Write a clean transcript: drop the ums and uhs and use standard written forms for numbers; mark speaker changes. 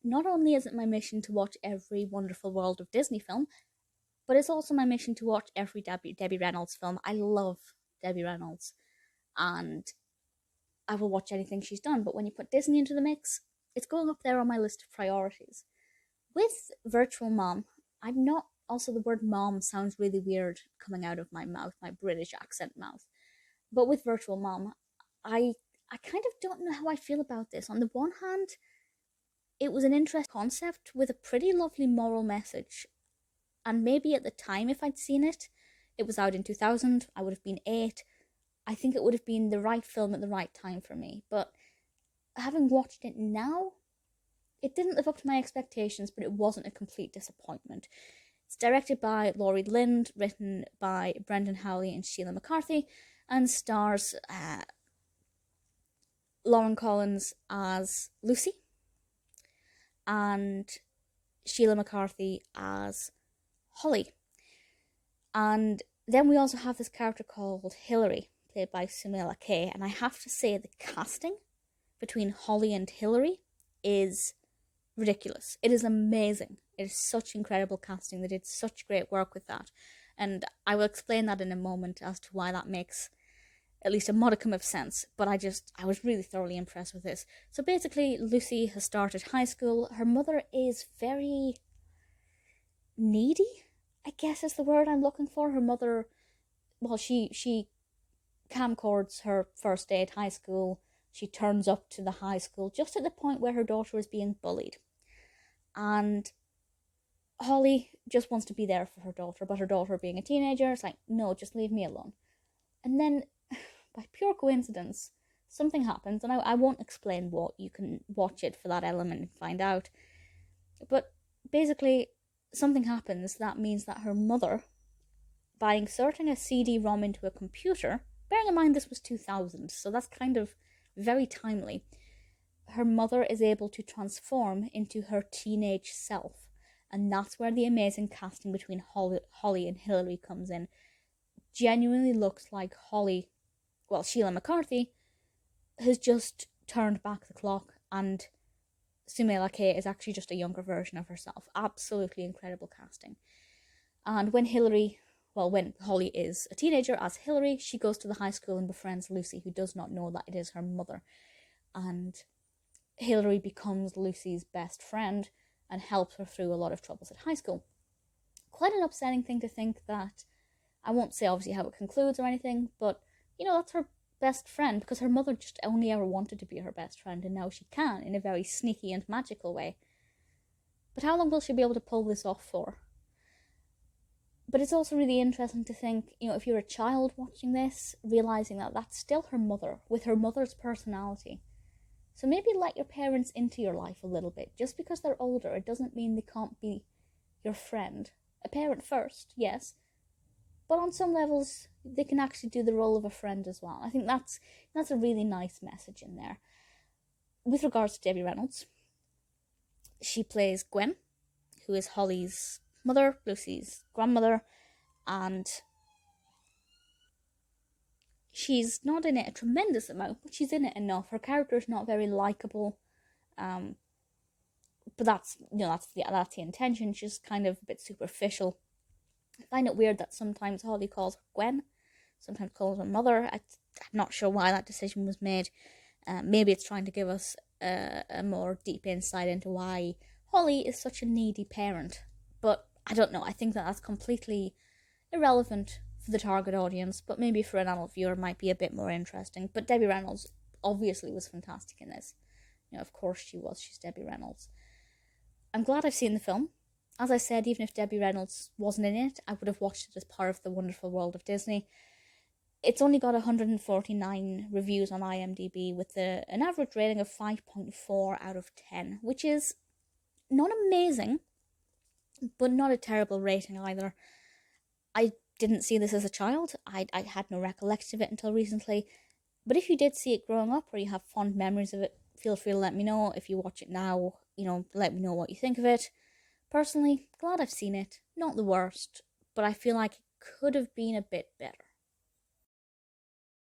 Speaker 1: not only is it my mission to watch every Wonderful World of Disney film, but it's also my mission to watch every Debbie Reynolds film. I love Debbie Reynolds, and I will watch anything she's done. But when you put Disney into the mix, it's going up there on my list of priorities. With Virtual Mom, I'm not. Also, the word mom sounds really weird coming out of my mouth, my British accent mouth. But with Virtual Mom, I I kind of don't know how I feel about this. On the one hand, it was an interesting concept with a pretty lovely moral message. And maybe at the time, if I'd seen it, it was out in 2000, I would have been 8. I think it would have been the right film at the right time for me. But having watched it now, it didn't live up to my expectations, but it wasn't a complete disappointment. It's directed by Laurie Lynd, written by Brendan Howley and Sheila McCarthy, and stars Lauren Collins as Lucy and Sheila McCarthy as Holly. And then we also have this character called Hilary, played by Sumela Kay, and I have to say the casting between Holly and Hilary is ridiculous. It is amazing. It is such incredible casting. They did such great work with that. And I will explain that in a moment as to why that makes at least a modicum of sense. But I was really thoroughly impressed with this. So basically, Lucy has started high school. Her mother is very needy, I guess is the word I'm looking for. Her mother, well, she camcords her first day at high school. She turns up to the high school just at the point where her daughter is being bullied. And Holly just wants to be there for her daughter, but her daughter being a teenager is like, no, just leave me alone. And then, by pure coincidence, something happens, and I won't explain what. You can watch it for that element and find out. But basically, something happens that means that her mother, by inserting a CD-ROM into a computer, bearing in mind this was 2000, so that's kind of very timely, her mother is able to transform into her teenage self. And that's where the amazing casting between Holly and Hilary comes in. Genuinely looks like Sheila McCarthy has just turned back the clock, and Sumela Kay is actually just a younger version of herself. Absolutely incredible casting. And when Holly is a teenager as Hilary, she goes to the high school and befriends Lucy, who does not know that it is her mother. And Hilary becomes Lucy's best friend and helps her through a lot of troubles at high school. Quite an upsetting thing to think that, I won't say obviously how it concludes or anything, but, that's her best friend, because her mother just only ever wanted to be her best friend, and now she can, in a very sneaky and magical way. But how long will she be able to pull this off for? But it's also really interesting to think, if you're a child watching this, realising that that's still her mother, with her mother's personality. So maybe let your parents into your life a little bit. Just because they're older, it doesn't mean they can't be your friend. A parent first, yes. But on some levels, they can actually do the role of a friend as well. I think that's a really nice message in there. With regards to Debbie Reynolds, she plays Gwen, who is Holly's mother, Lucy's grandmother, and she's not in it a tremendous amount, but she's in it enough. Her character is not very likable, but that's the intention. She's kind of a bit superficial. I find it weird that sometimes Holly calls her Gwen, sometimes calls her mother. I'm not sure why that decision was made. Maybe it's trying to give us a more deep insight into why Holly is such a needy parent. But I don't know. I think that's completely irrelevant for the target audience, but maybe for an adult viewer might be a bit more interesting. But Debbie Reynolds obviously was fantastic in this. Of course she was. She's Debbie Reynolds. I'm glad I've seen the film. As I said, even if Debbie Reynolds wasn't in it, I would have watched it as part of the Wonderful World of Disney. It's only got 149 reviews on IMDb with an average rating of 5.4 out of 10, which is not amazing, but not a terrible rating either. I didn't see this as a child. I had no recollection of it until recently. But if you did see it growing up, or you have fond memories of it, feel free to let me know. If you watch it now, let me know what you think of it. Personally, glad I've seen it. Not the worst, but I feel like it could have been a bit better.